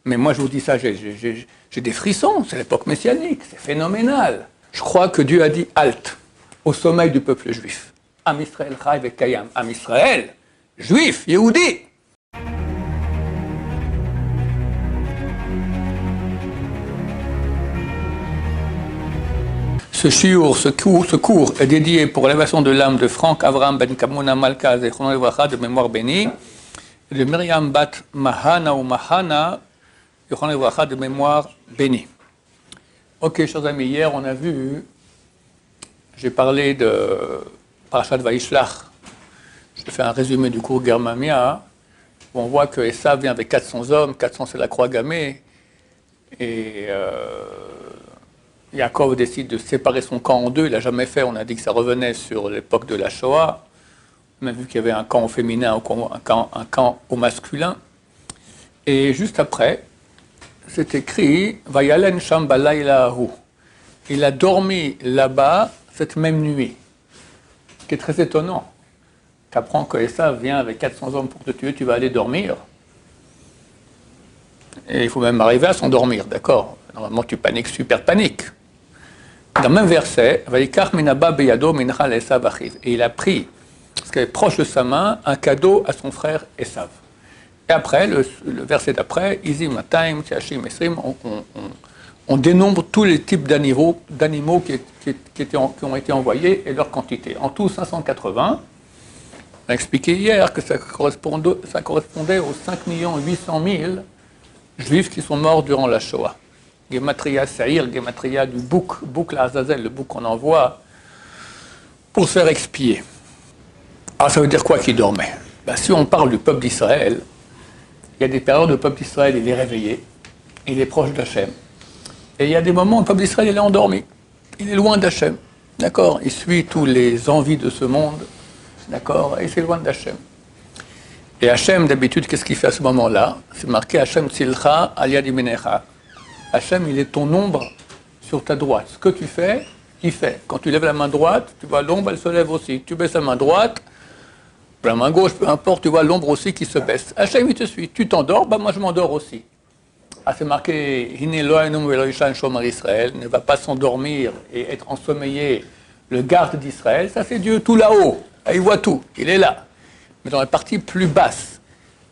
Mais moi, je vous dis ça, j'ai des frissons, c'est l'époque messianique, c'est phénoménal. Je crois que Dieu a dit halte au sommeil du peuple juif. Am Israël Chai Vekayam. Am Israël, juif, Yehudi. Ce cours est dédié pour l'élévation de l'âme de Franck Avraham Ben Kamuna Malka Zechron Livracha de mémoire bénie, et de Myriam Bat Mahana ou Mahana Zechron Livracha de mémoire bénie. Ok, chers amis, hier on a vu, j'ai parlé de Parashat Vaishlach. Je fais un résumé du cours Germamia, où on voit que Esav vient avec 400 hommes, 400 c'est la croix gammée, et Yaakov décide de séparer son camp en deux, il n'a jamais fait, on a dit que ça revenait sur l'époque de la Shoah, on a vu qu'il y avait un camp au féminin, un camp au masculin, et juste après, c'est écrit « Vayalen sham balayla ahu ». Il a dormi là-bas cette même nuit, ce qui est très étonnant. Tu apprends que Esav vient avec 400 hommes pour te tuer, tu vas aller dormir. Et il faut même arriver à s'endormir, d'accord? Normalement, tu paniques, super panique. Dans le même verset, et il a pris, parce qu'il est proche de sa main, un cadeau à son frère Esav. Et après, le verset d'après, on dénombre tous les types d'animaux qui ont été envoyés et leur quantité. En tout, 580. On a expliqué hier que ça correspondait aux 5 800 000 juifs qui sont morts durant la Shoah. Gematria Saïr, Gematria du bouc la Azazel, le bouc qu'on envoie pour se faire expier. Alors ça veut dire quoi qu'il dormait? Si on parle du peuple d'Israël, il y a des périodes où le peuple d'Israël il est réveillé, il est proche d'Hachem. Et il y a des moments où le peuple d'Israël il est endormi, il est loin d'Hachem. D'accord? Il suit tous les envies de ce monde, d'accord? Et c'est loin d'Hachem. Et Hachem, d'habitude, qu'est-ce qu'il fait à ce moment-là? C'est marqué Hachem Tzilcha al yad yaminecha. Hachem, il est ton ombre sur ta droite. Ce que tu fais, il fait. Quand tu lèves la main droite, tu vois l'ombre, elle se lève aussi. Tu baisses la main droite, la main gauche, peu importe, tu vois l'ombre aussi qui se baisse. Hachem, il te suit. Tu t'endors, moi je m'endors aussi. C'est marqué Hine lo hainu velo yishan shomer Israël, ne va pas s'endormir et être ensommeillé, le garde d'Israël. Ça, c'est Dieu tout là-haut. Il voit tout, il est là. Mais dans la partie plus basse,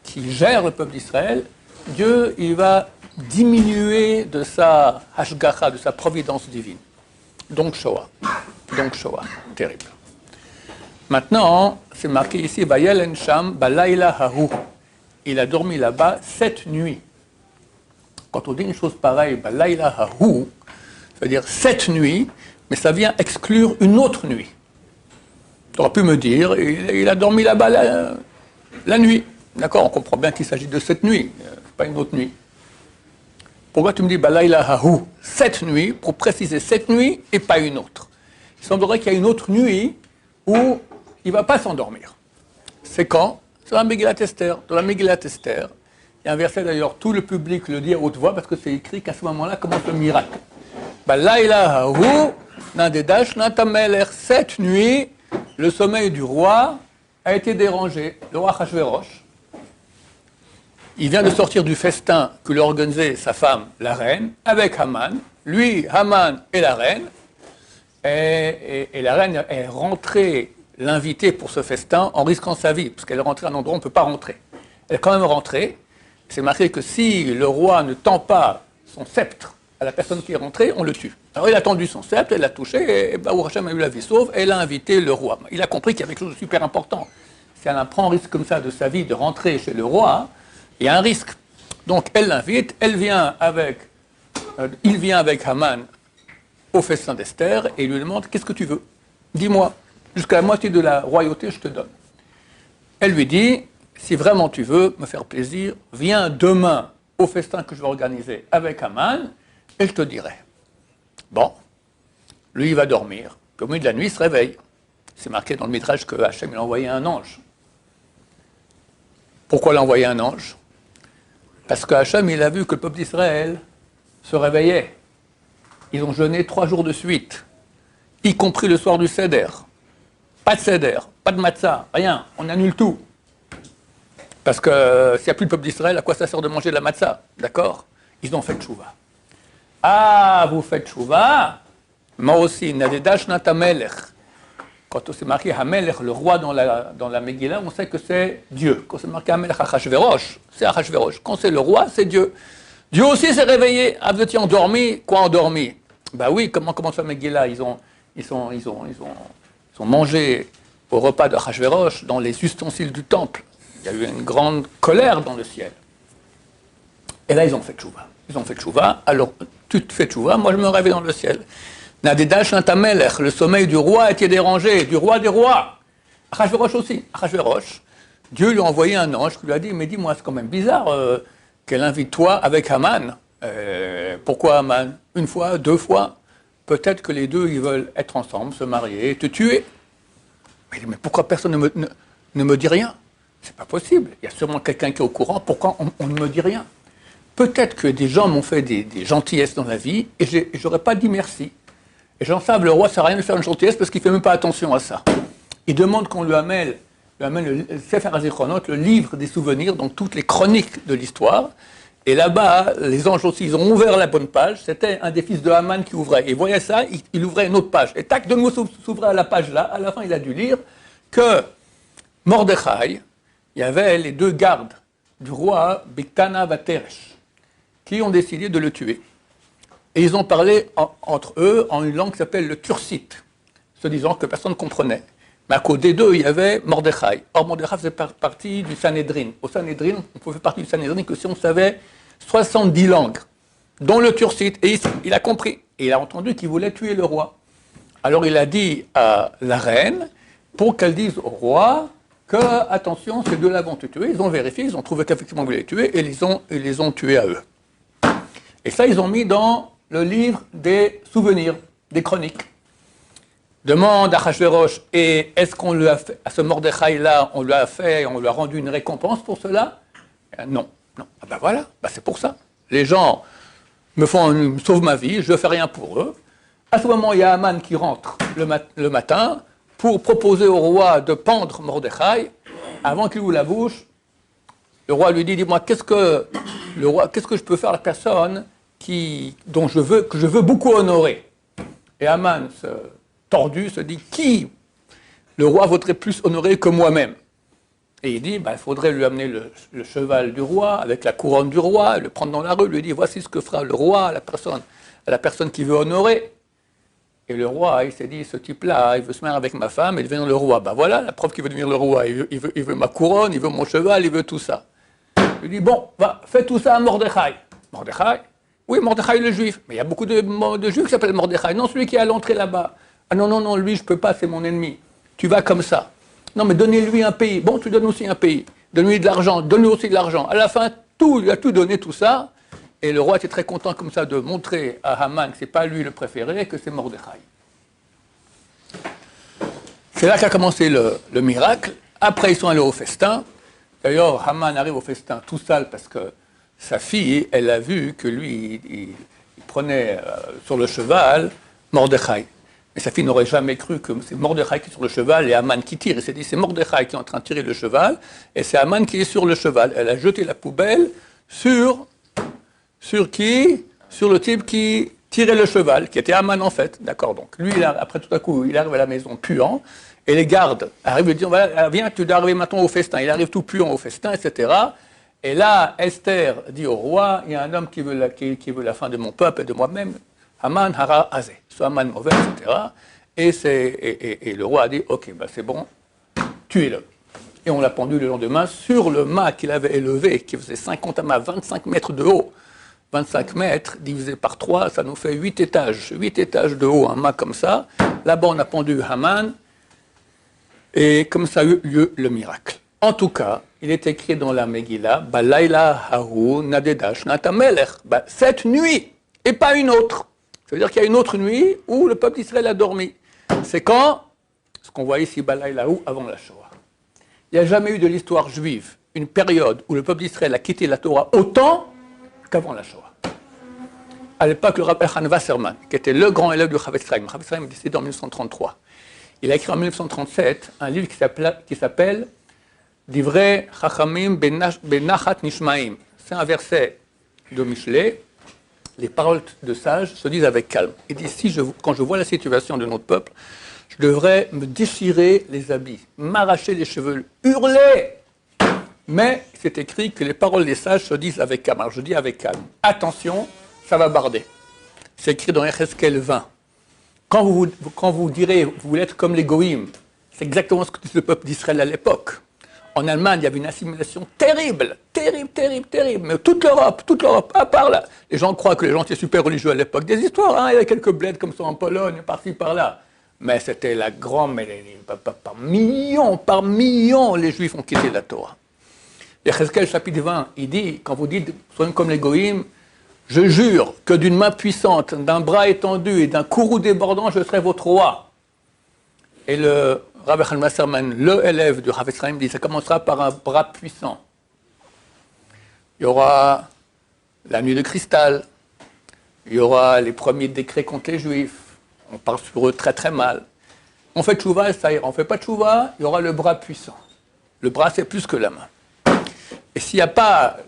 qui gère le peuple d'Israël, Dieu, il va diminuer de sa hashgacha, de sa providence divine. Donc Shoah, terrible. Maintenant, c'est marqué ici, Vayelen sham balayla hahu. Il a dormi là-bas 7 nuits. Quand on dit une chose pareille, balayla hahu, ça veut dire 7 nuits, mais ça vient exclure une autre nuit. Tu aurais pu me dire, il a dormi là-bas la nuit. D'accord, on comprend bien qu'il s'agit de cette nuit, pas une autre nuit. Pourquoi tu me dis balayla hahu, 7 nuits, pour préciser 7 nuits et pas une autre? Il semblerait qu'il y a une autre nuit où il ne va pas s'endormir. C'est quand? C'est la Megillat Esther. Dans la Megillat Esther, il y a un verset d'ailleurs, tout le public le dit à haute voix parce que c'est écrit qu'à ce moment-là commence le miracle. Balayla hahu, nandedash natameler, 7 nuits, le sommeil du roi a été dérangé. Le roi Achashverosh, il vient de sortir du festin que lui a organisé sa femme, la reine, avec Haman. Lui, Haman et la reine. Et la reine est rentrée l'inviter pour ce festin en risquant sa vie, parce qu'elle est rentrée à un endroit où on ne peut pas rentrer. Elle est quand même rentrée. C'est marqué que si le roi ne tend pas son sceptre à la personne qui est rentrée, on le tue. Alors il a tendu son sceptre, elle l'a touché, et Baruch Hashem a eu la vie sauve, et elle a invité le roi. Il a compris qu'il y avait quelque chose de super important. Si elle prend un risque comme ça de sa vie, de rentrer chez le roi, il y a un risque. Donc elle l'invite, il vient avec Haman au festin d'Esther, et il lui demande, qu'est-ce que tu veux? Dis-moi, jusqu'à la moitié de la royauté, je te donne. Elle lui dit, si vraiment tu veux me faire plaisir, viens demain au festin que je vais organiser avec Haman, et je te dirai. Bon, lui il va dormir, puis au milieu de la nuit il se réveille. C'est marqué dans le Midrash que Hachem il a envoyé un ange. Pourquoi il a envoyé un ange? Parce que Hachem il a vu que le peuple d'Israël se réveillait. Ils ont jeûné 3 jours de suite, y compris le soir du Seder. Pas de Seder, pas de matzah, rien, on annule tout. Parce que s'il n'y a plus le peuple d'Israël, à quoi ça sert de manger de la matzah? D'accord? Ils ont fait tchouva. Ah, vous faites tchouva? Moi aussi, Nadedash Natamelech. Quand c'est marqué Hamelech, le roi dans la Megillah, on sait que c'est Dieu. Quand c'est marqué Hamelech Achashverosh, c'est Achashverosh. Quand c'est le roi, c'est Dieu. Dieu aussi s'est réveillé. Ah, vous étiez endormi? Quoi endormi? Ben oui, comment commence la Megillah? Ils ont mangé au repas de Achashverosh dans les ustensiles du temple. Il y a eu une grande colère dans le ciel. Et là, ils ont fait tchouva. Ils ont fait tchouva. Alors, tu te fais tchouva, moi je me réveille dans le ciel. Nadedash Natamelech, le sommeil du roi était dérangé, du roi des rois. Achashverosh aussi. Achashverosh, Dieu lui a envoyé un ange qui lui a dit, mais dis-moi, c'est quand même bizarre qu'elle invite toi avec Haman. Pourquoi Haman? Une fois, deux fois? Peut-être que les deux, ils veulent être ensemble, se marier et te tuer. Mais pourquoi personne ne me dit rien? C'est pas possible. Il y a sûrement quelqu'un qui est au courant. Pourquoi on ne me dit rien? Peut-être que des gens m'ont fait des gentillesses dans la vie et j'aurais pas dit merci. Et j'en sais, le roi, ça sert à rien de faire une gentillesse parce qu'il ne fait même pas attention à ça. Il demande qu'on lui amène le Sefer HaZichronot, le livre des souvenirs, donc toutes les chroniques de l'histoire. Et là-bas, les anges aussi, ils ont ouvert la bonne page. C'était un des fils de Haman qui ouvrait. Et voyez ça, il ouvrait une autre page. Et tac, de nouveau s'ouvrait à la page là. À la fin, il a dû lire que Mordechai, il y avait les deux gardes du roi Bigtana Vateresh qui ont décidé de le tuer. Et ils ont parlé entre eux en une langue qui s'appelle le tursite, se disant que personne ne comprenait. Mais à côté d'eux, il y avait Mordechai. Or, Mordechai faisait partie du Sanhédrin. Au Sanhédrin, on pouvait faire partie du Sanhédrin que si on savait 70 langues, dont le tursite. Et il a compris. Et il a entendu qu'il voulait tuer le roi. Alors il a dit à la reine, pour qu'elle dise au roi que, attention, ces deux-là vont te tuer. Ils ont vérifié, ils ont trouvé qu'effectivement ils voulaient les tuer, et ils les ont tués à eux. Et ça, ils ont mis dans le livre des souvenirs, des chroniques. Demande à Achashverosh, et est-ce qu'on lui a fait, à ce Mordechai-là, on lui a rendu une récompense pour cela? Non. Ah ben voilà, c'est pour ça. Les gens me sauvent ma vie, je ne fais rien pour eux. À ce moment, il y a Haman qui rentre le matin pour proposer au roi de pendre Mordechai. Avant qu'il ouvre la bouche, le roi lui dit, dis-moi, qu'est-ce que je peux faire à la personne que je veux beaucoup honorer? Et Haman, tordu, se dit, qui le roi vaudrait plus honorer que moi-même? Et il dit, il faudrait lui amener le cheval du roi, avec la couronne du roi, le prendre dans la rue, lui dit, voici ce que fera le roi à la personne qui veut honorer. Et le roi, il s'est dit, ce type-là, il veut se marier avec ma femme et devenir le roi. Voilà, la preuve qu'il veut devenir le roi. Il veut ma couronne, il veut mon cheval, il veut tout ça. Il dit, bon, fais tout ça à Mordechai. Mordechai? Oui, Mordechai le juif. Mais il y a beaucoup de juifs qui s'appellent Mordechai. Non, celui qui est à l'entrée là-bas. Ah non, lui, je ne peux pas, c'est mon ennemi. Tu vas comme ça. Non, mais donnez-lui un pays. Bon, tu donnes aussi un pays. Donne-lui de l'argent, donne-lui aussi de l'argent. À la fin, il a tout donné, tout ça. Et le roi était très content comme ça de montrer à Haman que ce n'est pas lui le préféré, que c'est Mordechai. C'est là qu'a commencé le miracle. Après, ils sont allés au festin. D'ailleurs, Haman arrive au festin tout sale parce que sa fille, elle a vu que lui, il prenait sur le cheval Mordechai. Mais sa fille n'aurait jamais cru que c'est Mordechai qui est sur le cheval et Haman qui tire. Elle s'est dit, c'est Mordechai qui est en train de tirer le cheval et c'est Haman qui est sur le cheval. Elle a jeté la poubelle sur qui? Sur le type qui tirait le cheval, qui était Haman en fait. D'accord, donc lui, après tout à coup, il arrive à la maison puant et les gardes arrivent et disent, viens, tu dois arriver maintenant au festin. Il arrive tout puant au festin, etc. Et là, Esther dit au roi, il y a un homme qui veut la fin de mon peuple et de moi-même. Haman hara azé, soit Haman mauvais, etc. Et le roi a dit, ok, c'est bon, tuez-le. Et on l'a pendu le lendemain sur le mât qu'il avait élevé, qui faisait 50 amas, 25 mètres de haut. 25 mètres divisé par 3, ça nous fait 8 étages. 8 étages de haut, un mât comme ça. Là-bas, on a pendu Haman. Et comme ça a eu lieu le miracle. En tout cas, il est écrit dans la Megillah, Balayla hahu nadedash natamelech. Cette nuit, et pas une autre. Ça veut dire qu'il y a une autre nuit où le peuple d'Israël a dormi. C'est quand? Ce qu'on voit ici, Balaylahu, avant la Shoah. Il n'y a jamais eu de l'histoire juive une période où le peuple d'Israël a quitté la Torah autant qu'avant la Shoah. À l'époque, le Rabbi Elchanan Wasserman, qui était le grand élève du Chavetz Chaim, est décédé en 1933. Il a écrit en 1937 un livre qui s'appelle Divrei Chachamim benachat nishmaim. C'est un verset de Michelet. Les paroles de sages se disent avec calme. Il dit, quand je vois la situation de notre peuple, je devrais me déchirer les habits, m'arracher les cheveux, hurler. Mais c'est écrit que les paroles des sages se disent avec calme. Alors je dis avec calme. Attention, ça va barder. C'est écrit dans Yecheskel 20. Quand vous direz, vous voulez être comme les Goïm, c'est exactement ce que dit le peuple d'Israël à l'époque. En Allemagne, il y avait une assimilation terrible. Mais toute l'Europe, à part là. Les gens croient que les gens étaient super religieux à l'époque. Des histoires, hein, il y avait quelques bleds comme ça en Pologne, par-ci, par-là. Mais c'était la grande, par millions, les Juifs ont quitté la Torah. Yecheskel chapitre 20, il dit, quand vous dites, soyez comme les Goïm, je jure que d'une main puissante, d'un bras étendu et d'un courroux débordant, je serai votre roi. Et le Rabbi Chaim Wasserman, le élève du Rav Chaim, dit, ça commencera par un bras puissant. Il y aura la nuit de cristal, il y aura les premiers décrets contre les Juifs, on parle sur eux très très mal. On fait tchouva, ça ira. On ne fait pas tchouva, il y aura le bras puissant. Le bras, c'est plus que la main. Et s'il n'y a pas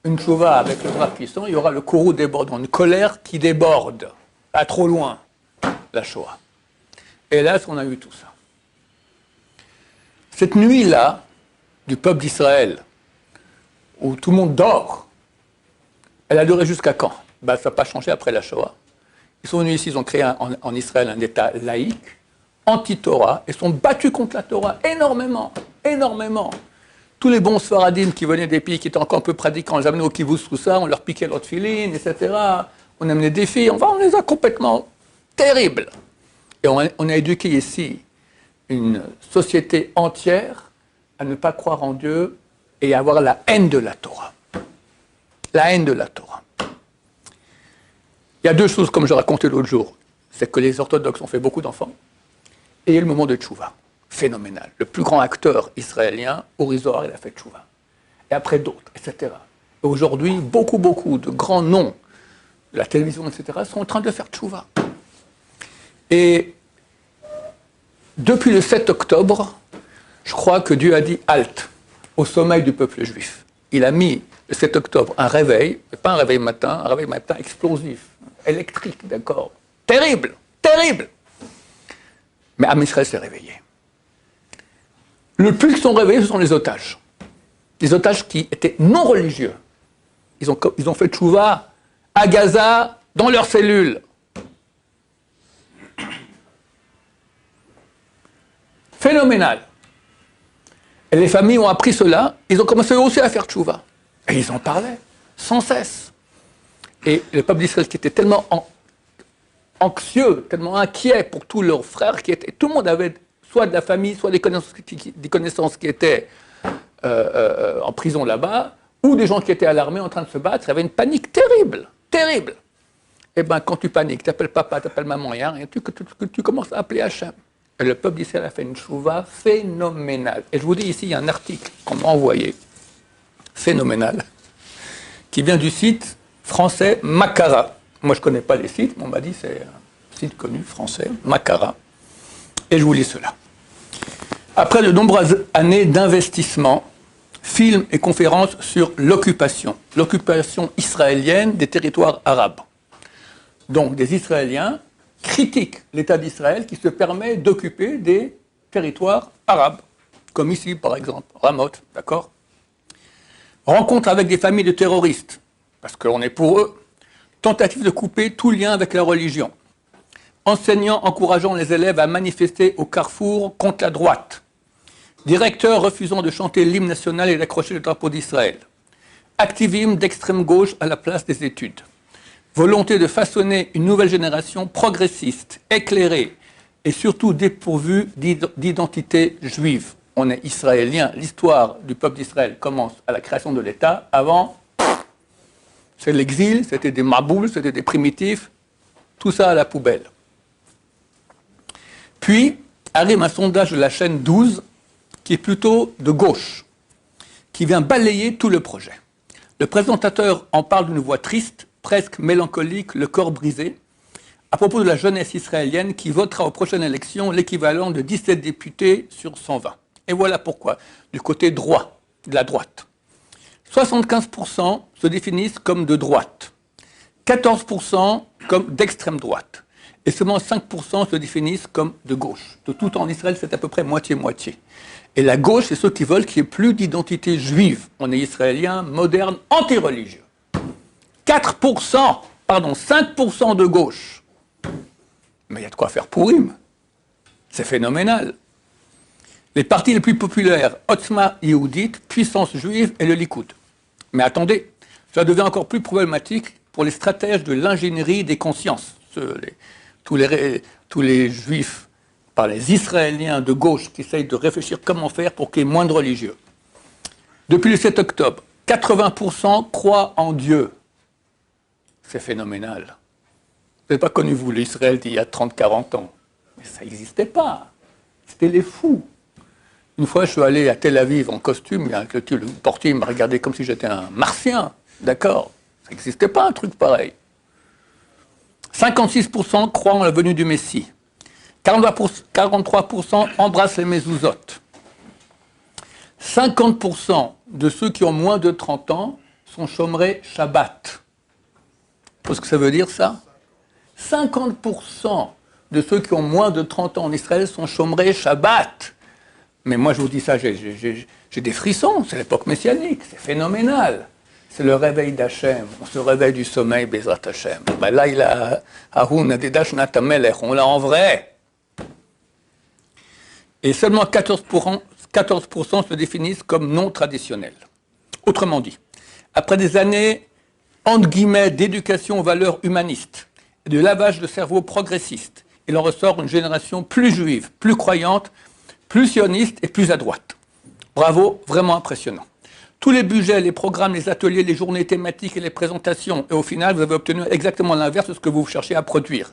une tchouva avec le bras puissant, il y aura le courroux débordant, une colère qui déborde, à trop loin, la Shoah. Et là, on a eu tout ça. Cette nuit-là, du peuple d'Israël, où tout le monde dort, elle a duré jusqu'à quand? Ça n'a pas changé après la Shoah. Ils sont venus ici, ils ont créé en Israël un État laïque, anti-Torah, et sont battus contre la Torah énormément. Tous les bons Sfaradim qui venaient des pays qui étaient encore un peu pratiquants, les amenaient au kibbutz, tout ça, on leur piquait leur tefilin, etc. On amenait des filles, on les a complètement terribles. Et on a éduqué ici une société entière à ne pas croire en Dieu et à avoir la haine de la Torah. La haine de la Torah. Il y a deux choses, comme je racontais l'autre jour. C'est que les orthodoxes ont fait beaucoup d'enfants et il y a eu le moment de tchouva. Phénoménal. Le plus grand acteur israélien, Uri Zohar, il a fait tchouva. Et après d'autres, etc. Et aujourd'hui, beaucoup de grands noms de la télévision, etc., sont en train de faire tchouva. Et depuis le 7 octobre, je crois que Dieu a dit halte au sommeil du peuple juif. Il a mis le 7 octobre un réveil, mais pas un réveil matin explosif, électrique, d'accord. Terrible. Mais Am Israël s'est réveillé. Le plus qu'ils sont réveillés, ce sont les otages. Les otages qui étaient non religieux. Ils ont fait tchouva à Gaza, dans leurs cellules. Phénoménal. Et les familles ont appris cela, ils ont commencé aussi à faire tchouva. Et ils en parlaient, sans cesse. Et le peuple d'Israël qui était tellement anxieux, tellement inquiet pour tous leurs frères, tout le monde avait soit de la famille, soit des connaissances qui étaient en prison là-bas, ou des gens qui étaient à l'armée en train de se battre. Il y avait une panique terrible. Et bien, quand tu paniques, tu appelles papa, tu appelles maman, et tu commences à appeler Hachem. Et le peuple d'Israël a fait une tchouva phénoménale. Et je vous dis ici, il y a un article qu'on m'a envoyé, phénoménal, qui vient du site français Makara. Moi, je ne connais pas les sites, mais on m'a dit c'est un site connu français, Makara. Et je vous lis cela. Après de nombreuses années d'investissement, films et conférences sur l'occupation israélienne des territoires arabes. Donc des Israéliens critiquent l'État d'Israël qui se permet d'occuper des territoires arabes, comme ici par exemple, Ramoth, d'accord? Rencontre avec des familles de terroristes, parce qu'on est pour eux, tentative de couper tout lien avec la religion. Enseignants encourageant les élèves à manifester au carrefour contre la droite. Directeurs refusant de chanter l'hymne national et d'accrocher le drapeau d'Israël. Activisme d'extrême gauche à la place des études. Volonté de façonner une nouvelle génération progressiste, éclairée et surtout dépourvue d'identité juive. On est israélien. L'histoire du peuple d'Israël commence à la création de l'État. Avant, c'est l'exil, c'était des mabouls, c'était des primitifs. Tout ça à la poubelle. Puis arrive un sondage de la chaîne 12 qui est plutôt de gauche, qui vient balayer tout le projet. Le présentateur en parle d'une voix triste, presque mélancolique, le corps brisé, à propos de la jeunesse israélienne qui votera aux prochaines élections l'équivalent de 17 députés sur 120. Et voilà pourquoi, du côté droit, de la droite. 75% se définissent comme de droite, 14% comme d'extrême droite, et seulement 5% se définissent comme de gauche. De tout en Israël, c'est à peu près moitié-moitié. Et la gauche, c'est ceux qui veulent qu'il n'y ait plus d'identité juive. On est israélien, moderne, anti-religieux. 5% de gauche. Mais il y a de quoi faire pour Purim. C'est phénoménal. Les partis les plus populaires, Otzma Yehudit, Puissance juive et le Likoud. Mais attendez, ça devient encore plus problématique pour les stratèges de l'ingénierie des consciences. Tous les juifs, par les Israéliens de gauche qui essayent de réfléchir comment faire pour qu'il y ait moins de religieux. Depuis le 7 octobre, 80% croient en Dieu. C'est phénoménal. Vous n'avez pas connu, vous, l'Israël d'il y a 30-40 ans. Mais ça n'existait pas. C'était les fous. Une fois, je suis allé à Tel Aviv en costume, le portier m'a regardé comme si j'étais un martien. D'accord. Ça n'existait pas, un truc pareil. 56% croient en la venue du Messie. 43% embrassent les mezuzot. 50% de ceux qui ont moins de 30 ans sont chômerés Shabbat. Vous savez ce que ça veut dire, ça? 50% de ceux qui ont moins de 30 ans en Israël sont chômerés Shabbat. Mais moi, je vous dis ça, j'ai des frissons. C'est l'époque messianique. C'est phénoménal. C'est le réveil d'Hachem. On se réveille du sommeil, Bezrat Hachem. Ben là, il a Haoun Adidash Natamelech. On l'a en vrai. Et seulement 14% se définissent comme non traditionnels. Autrement dit, après des années, entre guillemets, d'éducation aux valeurs humanistes et de lavage de cerveau progressiste, il en ressort une génération plus juive, plus croyante, plus sioniste et plus à droite. Bravo, vraiment impressionnant. Tous les budgets, les programmes, les ateliers, les journées thématiques et les présentations, et au final, vous avez obtenu exactement l'inverse de ce que vous cherchez à produire.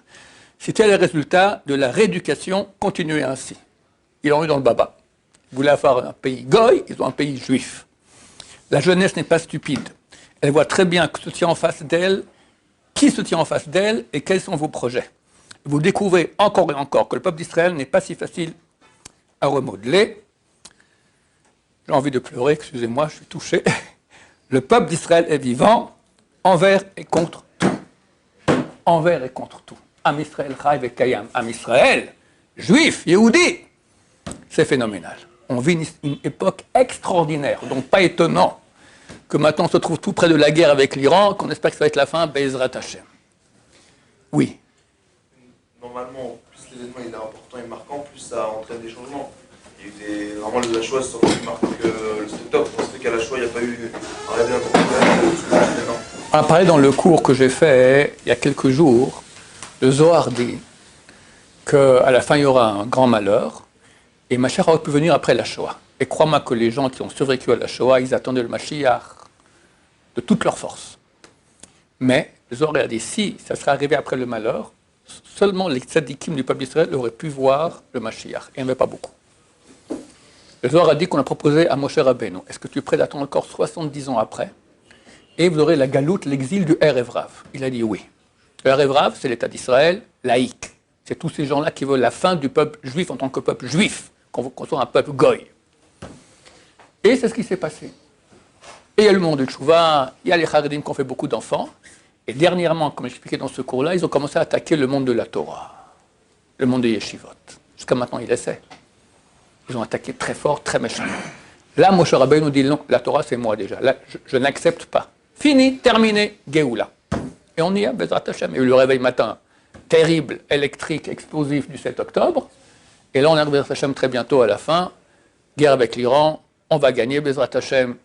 C'était le résultat de la rééducation, continuez ainsi. Ils l'ont eu dans le baba. Ils voulaient avoir un pays goy, ils ont un pays juif. La jeunesse n'est pas stupide. Elle voit très bien que se tient en face d'elle, qui se tient en face d'elle et quels sont vos projets. Vous découvrez encore et encore que le peuple d'Israël n'est pas si facile à remodeler. J'ai envie de pleurer, excusez-moi, je suis touché. Le peuple d'Israël est vivant, envers et contre tout. Envers et contre tout. Am Israël, Chai Vekayam. Am Israël, juif, Yehudi. C'est phénoménal. On vit une époque extraordinaire, donc pas étonnant que maintenant on se trouve tout près de la guerre avec l'Iran, qu'on espère que ça va être la fin, Bezrat Hashem. Oui. Normalement, plus l'événement il est important et marquant, plus ça entraîne des changements. Il y a eu des... Normalement, le Shoah, c'est encore plus marquant que le 7 octobre. Parce qu'à la Shoah, il n'y a pas eu un réveil important. On a parlé dans le cours que j'ai fait il y a quelques jours, le Zohar dit qu'à la fin, il y aura un grand malheur, et Mashiach aurait pu venir après la Shoah. Et crois-moi que les gens qui ont survécu à la Shoah, ils attendaient le Mashiach de toute leur force. Mais le Zohar a dit, si ça serait arrivé après le malheur, seulement les tzadikim du peuple d'Israël auraient pu voir le Mashiach. Et il n'y en avait pas beaucoup. Le Zohar a dit qu'on a proposé à Moshe Rabbeinu, est-ce que tu es prêt d'attendre encore 70 ans après? Et vous aurez la galoute, l'exil du Erev Rav. Il a dit oui. Le Erev Rav, c'est l'État d'Israël laïque. C'est tous ces gens-là qui veulent la fin du peuple juif en tant que peuple juif, qu'on soit un peuple goy. Et c'est ce qui s'est passé. Et il y a le monde du Tchouva, il y a les Haredim qui ont fait beaucoup d'enfants. Et dernièrement, comme j'expliquais dans ce cours-là, ils ont commencé à attaquer le monde de la Torah, le monde des yeshivot. Jusqu'à maintenant, ils essaient. Ils ont attaqué très fort, très méchamment. Là, Moshe Rabbeinu nous dit non, la Torah c'est moi déjà. Là, je n'accepte pas. Fini, terminé, Géoula. Et on y est, Bezrat Hashem. Il y a eu le réveil matin terrible, électrique, explosif du 7 octobre. Et là, on arrive Bezrat Hashem très bientôt à la fin. Guerre avec l'Iran, on va gagner Bezrat Hashem.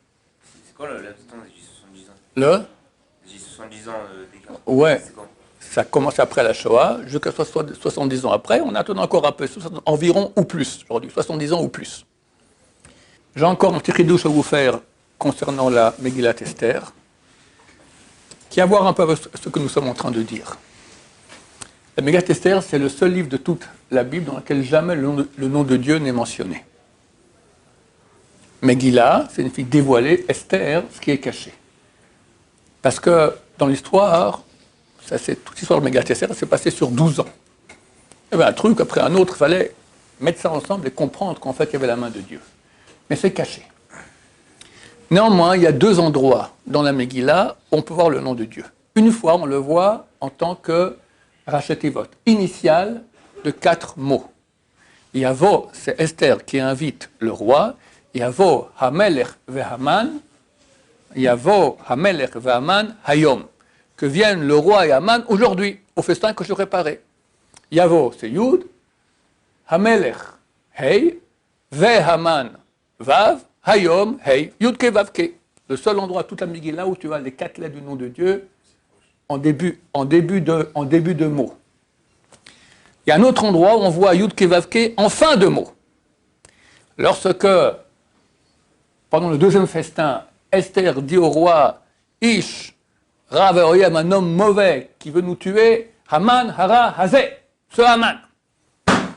C'est quoi le temps des J70 ans Le J70 ans d'écart. Ouais. Ça commence après la Shoah, jusqu'à 70 ans après. On attend encore un peu, environ ou plus, aujourd'hui, 70 ans ou plus. J'ai encore un petit chidouche à vous faire concernant la Megillat Esther, qui a à voir un peu avec ce que nous sommes en train de dire. La Megillat Esther, c'est le seul livre de toute la Bible dans lequel jamais le nom de Dieu n'est mentionné. Megillah signifie dévoiler, Esther, ce qui est caché. Parce que dans l'histoire, toute l'histoire de Megillat Esther s'est passée sur 12 ans. Il y avait un truc après un autre, il fallait mettre ça ensemble et comprendre qu'en fait, il y avait la main de Dieu. mais c'est caché. Néanmoins, il y a 2 endroits dans la Megillah où on peut voir le nom de Dieu. Une fois, on le voit en tant que Rachetivot, initial de 4 mots. Yavo, c'est Esther qui invite le roi. Yavo Hamelech ve'Haman. Yavo Hamelech ve'Haman Hayom. Que viennent le roi et Haman aujourd'hui, au festin que je préparais. Yavo, c'est Yud. Hamelech, Hey. Ve'Haman, Vav. Hayom, Hey. Yudke, Vavke. Le seul endroit, toute la Megillah, où tu as les 4 lettres du nom de Dieu en début de mot. Il y a un autre endroit où on voit Yudke, Vavke en fin de mot. Lorsque, pendant le 2e festin, Esther dit au roi, Ish, Rav Oyem, un homme mauvais qui veut nous tuer, Haman, Hara, Hazé, ce Haman.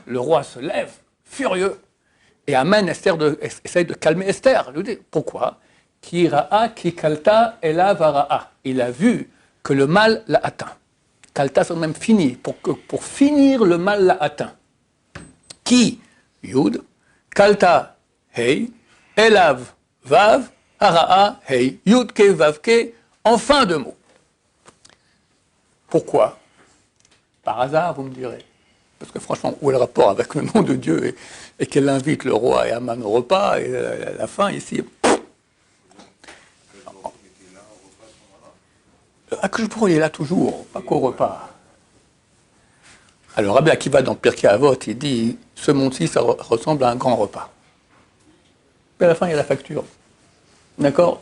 Le roi se lève, furieux, et amène Esther essaye de calmer Esther. Lui dit, pourquoi? Ki ra'a, ki kalta, ela vara'a. Il a vu que le mal l'a atteint. Kalta, c'est même fini. Pour finir, le mal l'a atteint. Ki, Yud, kalta, hey, elav, vav, hara'a, hey, yudke, vavke, en fin de mot. Pourquoi? Par hasard, vous me direz. Parce que franchement, où est le rapport avec le nom de Dieu et qu'elle invite le roi et Haman au repas, et à la fin, ici... Akshbourg, il est là toujours, pas qu'au repas. Alors, Rabbi Akiva, dans Pirkei Avot, il dit, ce monde-ci, ça ressemble à un grand repas. Puis à la fin, il y a la facture. D'accord?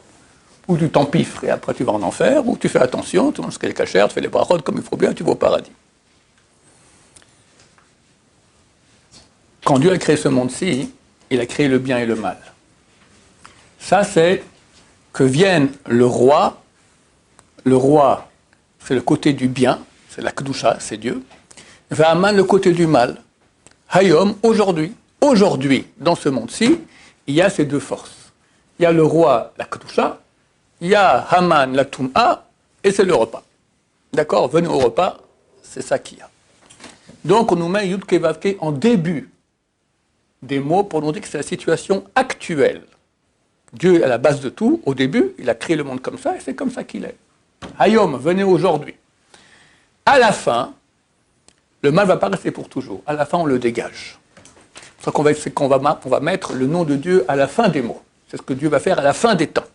Ou tu t'empiffres et après tu vas en enfer, ou tu fais attention, tu manges ce qu'elle est cachère, tu fais les brachot comme il faut bien, tu vas au paradis. Quand Dieu a créé ce monde-ci, il a créé le bien et le mal. Ça, c'est que vienne le roi. Le roi, c'est le côté du bien, c'est la Kedusha, c'est Dieu. Haman, le côté du mal. Hayom, aujourd'hui, dans ce monde-ci, il y a ces 2 forces. Il y a le roi, la Kedusha, il y a Haman, la Tum'a, et c'est le repas. D'accord? Venez au repas, c'est ça qu'il y a. Donc on nous met Yudke Vavke en début des mots pour nous dire que c'est la situation actuelle. Dieu est à la base de tout, au début, il a créé le monde comme ça, et c'est comme ça qu'il est. Hayom, venez aujourd'hui. À la fin, le mal ne va pas rester pour toujours. À la fin, on le dégage. C'est qu'on va mettre le nom de Dieu à la fin des mots. C'est ce que Dieu va faire à la fin des temps.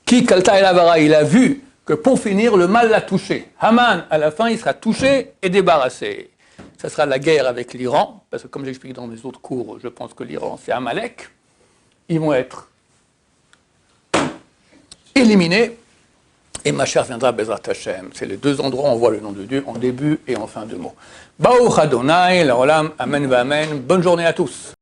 Ki kalta elavara, il a vu que pour finir, le mal l'a touché. Haman, à la fin, il sera touché et débarrassé. Ça sera la guerre avec l'Iran, parce que comme j'explique dans mes autres cours, je pense que l'Iran, c'est Amalek. Ils vont être éliminés. Et Mashiach viendra Bezrat Hashem. C'est les 2 endroits où on voit le nom de Dieu en début et en fin de mot. Baruch Adonai, l'Olam, Amen, Amen. Bonne journée à tous.